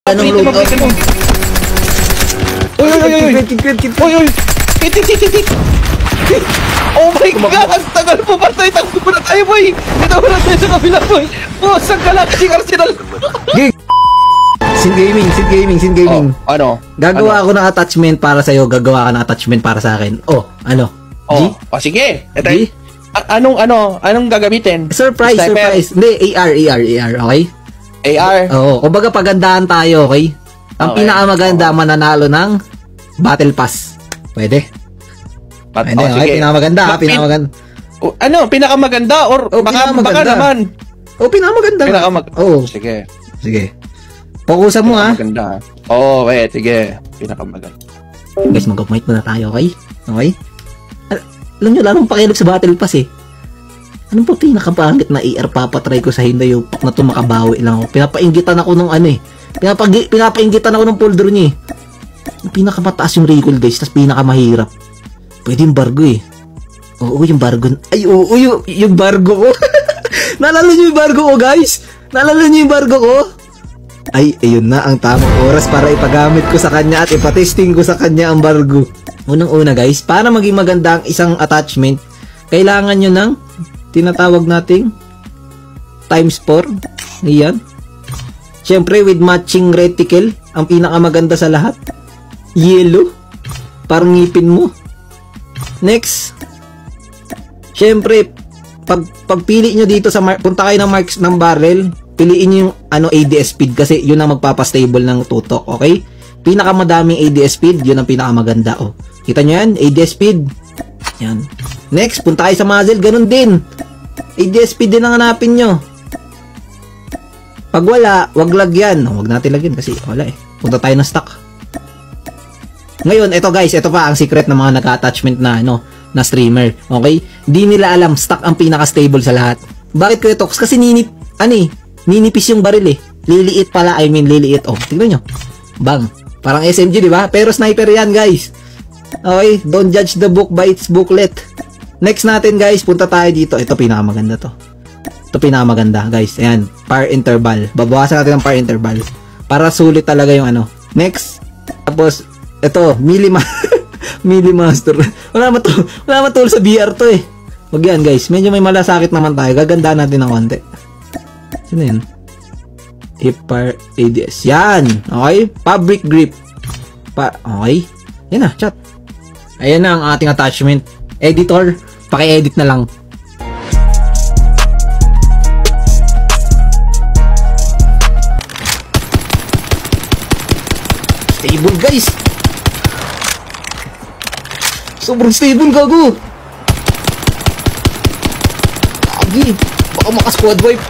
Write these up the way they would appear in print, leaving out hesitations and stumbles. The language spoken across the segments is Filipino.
Anong loadout mo? Oy! Hit! Oh my God! Ang tagal mo patay! Takbo na tayo, boy! Dito mo na tayo sa kabila, boy! Oh, sang Galaxy Arsenal! Sin Gaming. Oh, ano? Gagawa ako ng attachment para sa'yo, gagawa ka ng attachment para sa akin. Oh, ano? G? Oh, sige! Ito, G? Anong gagamitin? Surprise! Hindi, AR, okay? AR? Oo, kumbaga pagandahan tayo, okay? Ang pinakamaganda mananalo ng Battle Pass. Pwede? Pwede, okay? Pinakamaganda. Pinakamaganda or baka naman? Pinakamaganda. Oo. Sige. Fokusan mo, ha? Pinaka-maganda. Okay, sige. Pinakamaganda. Guys, mag-upmate muna tayo, okay? Okay? Alam nyo, lalong pakilog sa Battle Pass, eh. Anong po pinakapangit na AR papatry ko sa Hindayupak na ito makabawi lang ako? Pinapainggitan ako nung ano, eh. Pinapainggitan ako ng folder niya, eh. Pinakamataas yung recoil, guys, tas pinakamahirap. Pwede yung bargo, eh. Oo, yung bargo. Ay, oo, yung bargo ko. Naalala nyo yung bargo ko, guys? Naalala nyo yung bargo ko? Ay, ayun na ang tamang oras para ipagamit ko sa kanya at ipatesting ko sa kanya ang bargo. Unang-una, guys, para maging maganda ang isang attachment, kailangan nyo ng tinatawag nating times 4. Ayan. Siyempre, with matching reticle, ang pinakamaganda sa lahat. Yellow. Parang ngipin mo. Next. Siyempre, pagpili nyo dito sa punta kayo ng marks ng barrel, piliin nyo yung ADS speed kasi yun ang magpapastable ng tutok, okay? Pinakamadaming ADS speed, yun ang pinakamaganda, oh. Kita nyo yan? ADS speed. Yan. Next, punta kayo sa muzzle, ganun din. ADS speed din ang hanapin nyo. Pag wala, wag lagyan. Wag natin lagyan kasi wala, eh. Punta tayo ng stock. Ngayon, ito guys, ito pa ang secret ng mga naka-attachment na na streamer, okay? Di nila alam, stock ang pinaka-stable sa lahat. Bakit ko ito? Kasi ninipis yung baril, eh. Liliit pala, liliit. Oh, tignan nyo. Bang. Parang SMG, di ba? Pero sniper yan, guys. Okay, don't judge the book by its booklet. Next natin, guys, punta tayo dito. Ito pinakamaganda to. Ito pinakamaganda, guys. Ayan, power interval. Babawasan natin ang power interval para sulit talaga yung Next. Tapos ito, Millimaster. Wala matul sa BR to, eh. Wag yan, guys. Medyo may malasakit naman tayo. Gagandaan natin ng konti. Sino yun? Hipar ADS. Yan. Okay? Fabric grip. Okay. Yan na, chat. Ayan na ang ating attachment. Editor, paki-edit na lang. Stable, guys. Sobrang stable, gago. Agi, baka maka-squad wipe.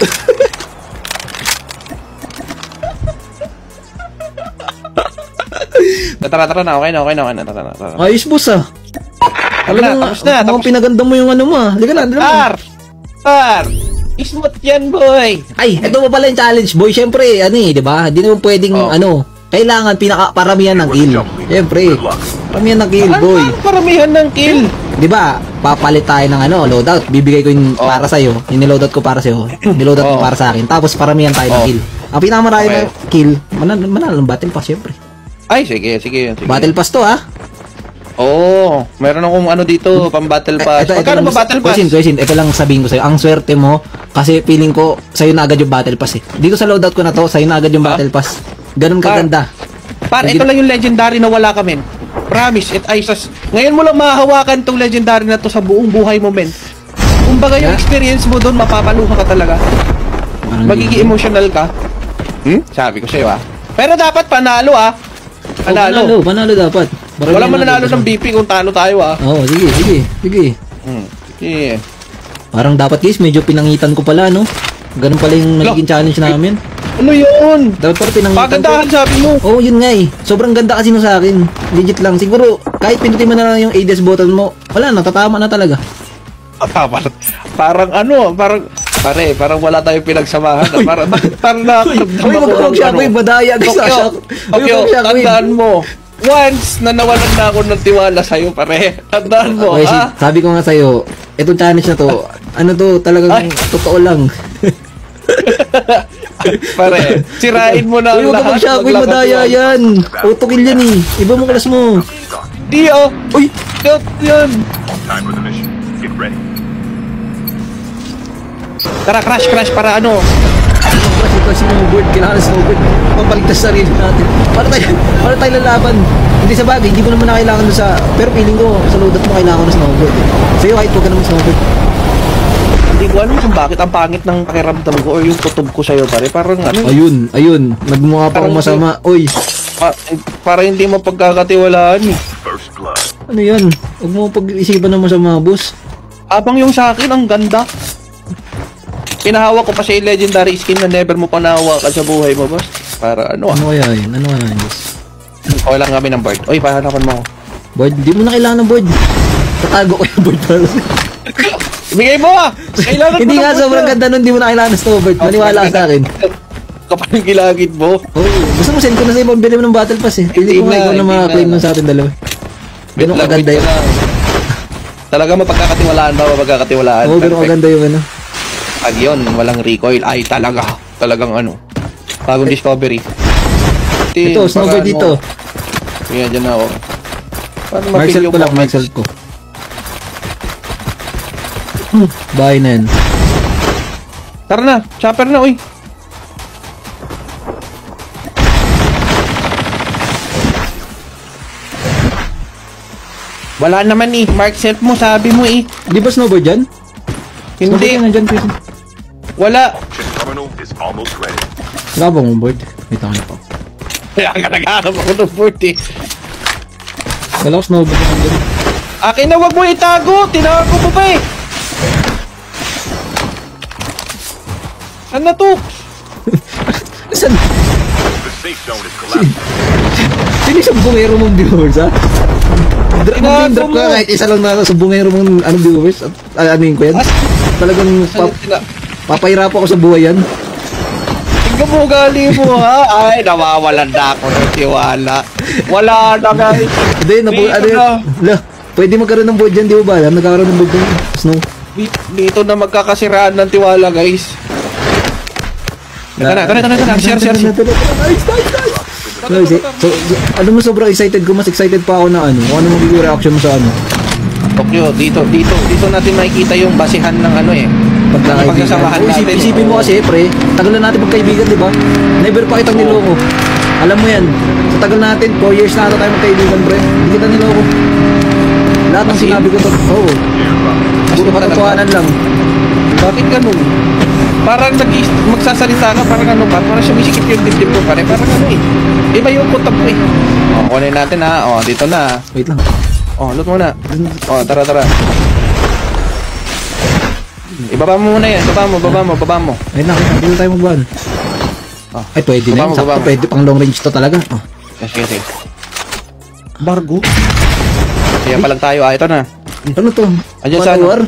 Tara na, okay na. Ayos, boss, ah. Tapos na. Pinaganda mo yung mo, ah. Liga na. Par! Smooth yan, boy! Ay, ito pa pala yung challenge, boy. Siyempre, di ba? Di naman pwedeng, kailangan paramihan ng kill. Siyempre, paramihan ng kill, boy. Paramihan ng kill? Di ba? Papalit tayo ng loadout. Bibigay ko yung para sa'yo. Yung niloadout ko para sa'yo. Niloadout ko para sa akin. Tapos paramihan tayo ng kill. Ang pinakamarami ng kill, manalo ng battle pass, siyempre. Ay, sige. Battle pass to, ha? Oo, meron akong dito, pang battle pass. Magkano ba battle pass? Question, ito lang sabihin ko sa'yo. Ang swerte mo, kasi feeling ko, sa'yo na agad yung battle pass, eh. Dito sa loadout ko na to, sa'yo na agad yung battle pass. Ganun kaganda. Ito lang yung legendary na wala ka, men. Promise, ngayon mo lang mahahawakan tong legendary na to sa buong buhay mo, men. Kumbaga yung experience mo doon, mapapaluha ka talaga. Magiging emotional ka. Sabi ko sa'yo, Pero dapat panalo, Panalo dapat. Wala man nanalo ng BP kung talo tayo, Oo, sige. Sige. Parang dapat, guys, medyo pinangitan ko pala, no? Ganun pala yung nagiging challenge namin. Ano yun? Dapat parang pinangitan pagandahan, ko. sabi mo. Oo, yun nga, eh. Sobrang ganda kasi no sa akin. Legit lang. Siguro, kahit pinutin mo na lang yung ADS button mo, wala na, tatama na talaga. Parang wala tayong pinagsamahan. Parang nakakabdam ako. Huwag siya ako yung badaya. Okay, tandaan mo. Once na nawalan na ako ng tiwala sa'yo, pare. Tandaan mo, Sabi ko nga sa'yo, itong challenge na to, talagang totoo lang. Pare, sirain mo na Uy, ang huwag ka lahat. mag-shockwave, madaya yan. Autokill yan eh. Iba mo class mo. Di oh. Uy! Shot yan. Time for the mission. Get ready. Tara, crash para ano. Kasi snowboard, kailangan ng snowboard. Papaligtas sa sarili natin. Para tayo lalaban. Hindi sa bagay, hindi mo naman na kailangan doon sa... Pero feeling ko, sa loadout mo kailangan ng snowboard. Sa'yo kahit huwag ka naman snowboard. Hindi ko alam kung bakit ang pangit ng pakiramdam ko or yung tutob ko sa'yo, pare. Parang ano. Ayun. Nagmukha pa akong Parang masama. Uy, Parang hindi mo pagkakatiwalaan eh. First blood. ano yan? Huwag mo pag-isipan ng masama, boss. Abang yung sa akin, ang ganda. Pinahawak ko pa siya yung legendary skin na never mo pa nahawakan sa buhay mo, boss. Para ano ah. Ano kaya yun? Ano kaya yun, boss? Okay lang kami ng board. Oy, pahanapan mo ako. Board, hindi mo na kailangan ng board. Tatago ko yung board para sa'yo. Ibigay mo ah! Kailangan Hindi ko nga ng board sobrang na. ganda nun, hindi mo na kailangan ng snowboard. Maniwala ka sa akin. Kapag yung gilagid mo. Oo, gusto mo send ko na sa'yo pambili mo ng battle pass eh. Pili ko nga ikaw na hindi makaklaim na. nun sa atin dalawa. Ganun Wait lang, kaganda wait yun. lang. Talaga mapagkakatiwalaan ba? Mapagkakatiwalaan. Oo, ganun Perfect. kaganda yung ano. Pag yun, walang recoil. Ay, talagang ano. Bagong discovery. Ito, snowboard dito. Yan, dyan na ako. Paano Mark mapil self yung ko lang, mark comments? self ko. Bahay na yan. Tara na, chopper na, uy. Wala naman eh. Mark self mo, sabi mo eh. Di ba snowboard yan? Snowboard Hindi, yan, nandyan, Chris. wala. Chip terminal is almost ready. Wala ba mong board? Wait ako na po. Kaya nga naghahanap ako ng board eh. Wala ko snowboard yan dyan. Akin na, wag mo itago. Tinago mo pa eh. Saan na to? Saan? The safe zone is collapsing. Sino yung bungero mong viewers, ha? Tinago Drop ka mo. kahit isa lang na sa bungero mong anong viewers. Ano yun ko yan? Talagang papahirap ako sa buhay yan. Tingnan mo gali mo ha. Ay, nawawalan na ako ng tiwala. Wala na guys. Hindi, Dito ano na. La, pwede magkaroon ng board dyan, di ba ba? Alam, nagkakaroon ng board dyan. Snow. Dito na magkakasiraan ng tiwala guys. Tara. Share. Nice. Nice, eh. So, alam mo, sobrang excited ko. Mas excited pa ako na ano. Kung ano magiging reaction mo sa ano. Tokyo, dito natin makikita yung basihan ng ano eh. Pagsasamahan Uy, natin. isipin mo kasi, pre, tagal na natin magkaibigan, di ba? Never pa kitang niloko. Alam mo yan, sa tagal natin, 4 years na ata tayo magkaibigan, pre. Hindi kita niloko. Lahat ng As in? sinabi ko to, oo. Puro talaga? katotohanan lang. Bakit ganun? Parang magsasalita ka, parang ano ba? Parang sumisikip yung dibdib ko pare. Parang ano eh. Iba yung kutab ko eh. O, kunin natin ha. O, dito na. Wait lang. O, loot muna. O, tara. Ibaba mo muna yan. Baba mo. Wait lang, dito tayo magban. Oh. Ay, pwede na yun. Baba Sakto, mo. pwede pang long range to talaga. Oh. Sige. Bargo? Kaya pa lang tayo. Ito na. Ano to? Ayan sa ano? War?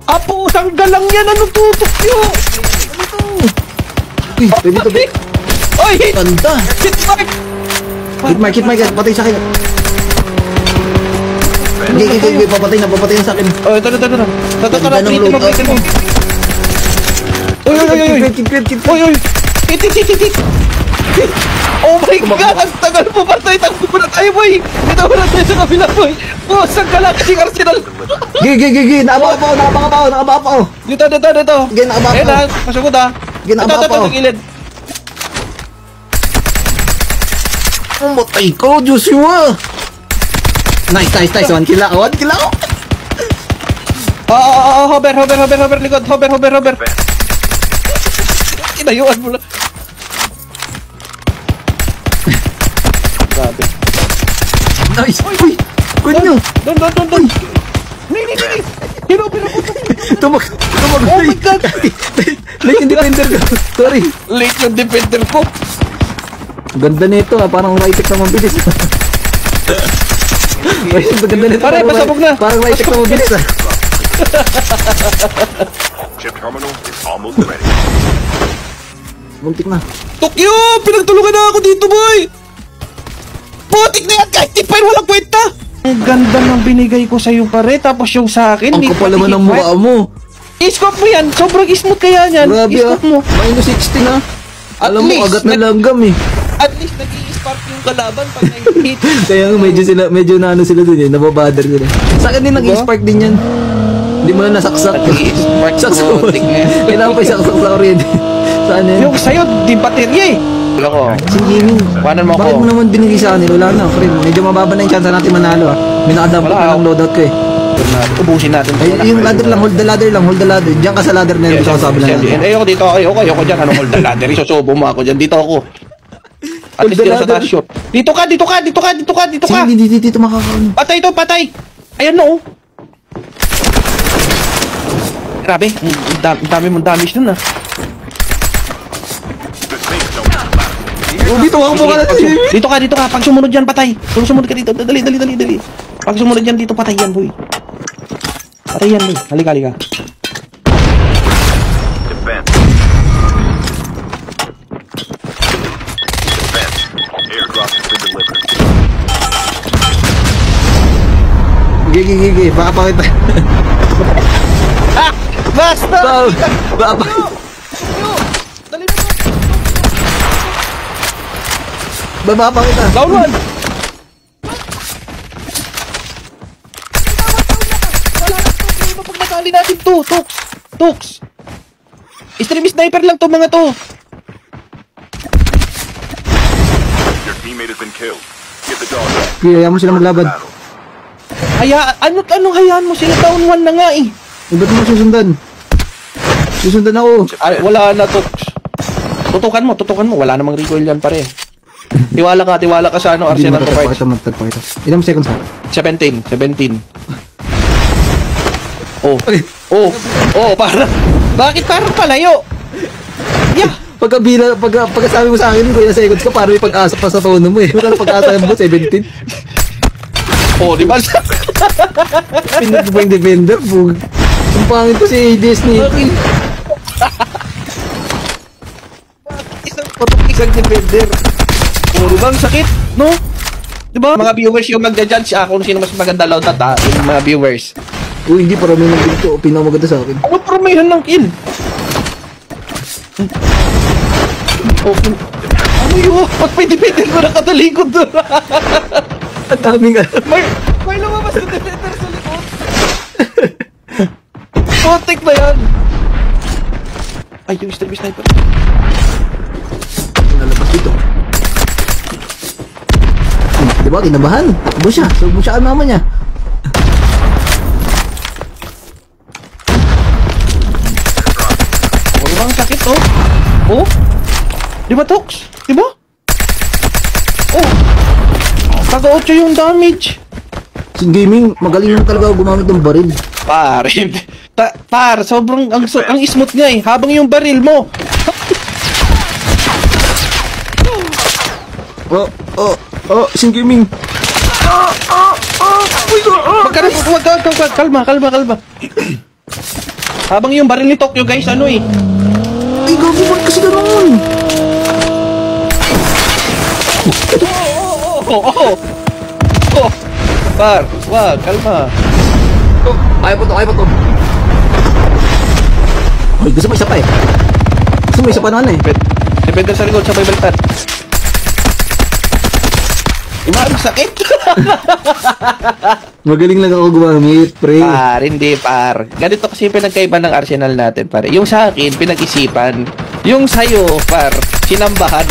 Apo, tanggal lang yan. Ano tutok yun? Ano to? Uy, pwede to, be. Oy, hit! Ganda! Hit mark! Hit mark, patay sa akin. Gigi, papatay na sa akin. Oh, ito. Tara. Ganda ng Pilitin mo. loadout mo. Oy. Oy. Hit. Oh my God! Ang tagal mo patay! Takbo mo na tayo, boy! Dito mo na tayo sa kabila, boy! Oh, saan ka lang kasing Arsenal? Gigi, nakabaka pa ako. Dito. Sige, nakabaka Ayun ako. na, pasugod ha. Sige, nakabaka ako. Ito, gilid. Matay ko, Joshua! Nice. 1 kill ako. Hover, likod. Hover. Inayuan mo lang. Grabe. Nice! Uy! Kunin nyo! Doon. Ni. Hinover ako. Tumag! Oh my God! Late yung defender ko. Sorry. Late yung defender ko. Ganda nito ah. Parang right-tech na mabilis. Ganda nito. Pare, pasabog na. Parang right-tech na mabilis ah. Chip terminal is almost ready. Muntik na. Tokyo! Pinagtulungan na ako dito, boy! Putik na yan! Kahit tipain, walang kwenta! Ang ganda ng binigay ko sa'yo, pare. Tapos yung sa akin, Ang kapal naman ng mukha mo. I-scope mo yan. Sobrang smooth kaya yan. Grabe ah. I-scope mo. Minus 60 na. At Alam mo, least, agat na langgam eh. At least nag-i-spark yung kalaban pag nag-hit. Kaya nga medyo na ano sila dun eh, nababother sila. Sa akin din nag-spark din yan. Hindi mo na nasaksak. Nag-i-spark Saksak mo. mo. Kailangan pa isaksak sa already. Saan yan? Yung sa'yo, di baterya eh. Wala ko. Sin gaming. Kuhanan mo Bakit ako. mo naman binigay sa akin? Wala na, friend. Medyo mababa na yung chance natin manalo ah. Minakadamp Wala, na ah. ng loadout ko eh. Ubusin natin. Ay, yung ladder lang, hold the ladder lang, hold the ladder. Diyan ka sa ladder na yun, gusto ko sabi lang natin. Ayoko dito, ayoko dyan. Anong hold the ladder? Isusubo mo ako dyan. Dito ako. At Hold least the dito sa ladder. taas shot. Dito ka. Sige, dito makakaano. Patay to, patay. Ayan na oh. Grabe, ang dami mong damage nun ah. The safe zone is collapsing. Oh, dito ako po ka. Dito ka. Pag sumunod dyan, patay. Kung sumunod ka dito, dali. Pag sumunod dyan dito, patay yan, boy. Patay yan, boy. Halika. Defense. Airdrop has been delivered. Gigi, baka pa kita. Basta! Baka pa. Dali mo. Baba pa kita. Down one! Wala na to. Pag natali natin to. Toks. Stream sniper lang to mga to. Your teammate has been killed. Get the dog back. Kaya mo sila maglaban. Battle. Anong hayaan mo sila? Down one na nga eh. Ba't mo susundan? Susundan ako. Ay, wala na, Toks. Tutukan mo. Wala namang recoil yan pare. Tiwala ka sa ano, Hindi Arsenal to cards. matagpakita. Ilang seconds ha? 17. Ay. Para. Bakit parang palayo? Yeah. Pagkasabi mo sa akin, kuya seconds ka, parang may pag-asa pa sa tono mo eh. Wala na pag-asa yung boss, 17. Di ba? Pinag ba yung defender? Bug. Ang pangit ko si ADS ni Isang defender. Puro bang sakit, no? Diba? Mga viewers yung magja-judge kung sino mas maganda load at yung mga viewers. Uy, hindi, parang may nagdito. Pinamaganda sa akin. Ano promayhan ng kill? Ano yun? Pag may defender mo nakatalikod doon. Ang daming May lumabas na defender sa likod. Putik na yan. Ay, yung sniper. nalabas dito. Diba, kinabahan. Takbo siya. Subo siya ang mama niya. Ang sakit, oh. Oh? Di ba, Tox? Di ba? Oh. Taga-8 yung damage. Si Gaming, magaling lang talaga gumamit ng baril. Sobrang ang smooth niya eh. Habang yung baril mo. Si Gaming. Kalma. Habang yung baril ni Tokyo, guys, ano eh. Ay, gabi, ba't kasi ganoon? Oh. Wag, kalma. Ayaw pa to. Ay, gusto mo isa pa eh. Gusto mo isa pa naman eh. Depende sa likod, sabay baliktad. Ang sakit. Magaling lang ako gumamit, pre. Hindi. Ganito kasi pinagkaiba ng arsenal natin, pare. Yung sa akin, pinag-isipan. Yung sa'yo, sinambahan.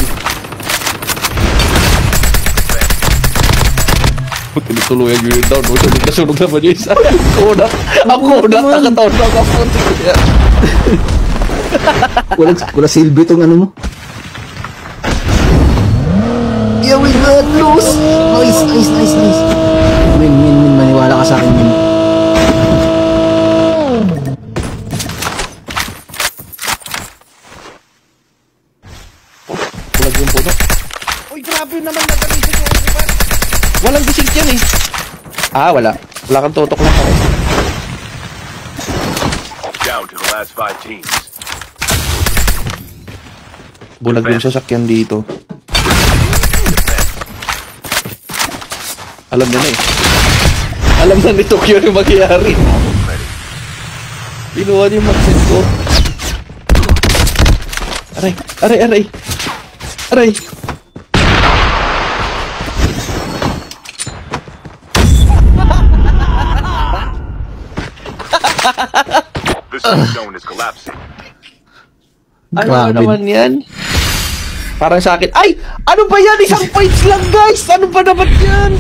Tinutuluyan yun yung down. Nasunog naman yung isa. Ako na. Nakataon na ako. Wala silbi tong ano mo. Yeah, we got loose. Nice. Win. Maniwala ka sa akin, Min. Bulag yung puno. Uy, grabe naman nagamitin ko. Walang disig yan eh. Wala. Wala kang tutok lang pare. Down to the last 5 teams. Bulag yung sasakyan dito. Alam na eh. Alam na ni Tokyo yung magyayari. Pinuha niyo yung magnet ko. Aray, aray, aray. Aray. The safe zone is collapsing. Ano Grabe. naman yan? Parang sa akin. Ay! Ano ba yan? Isang points lang, guys! Ano ba naman yan?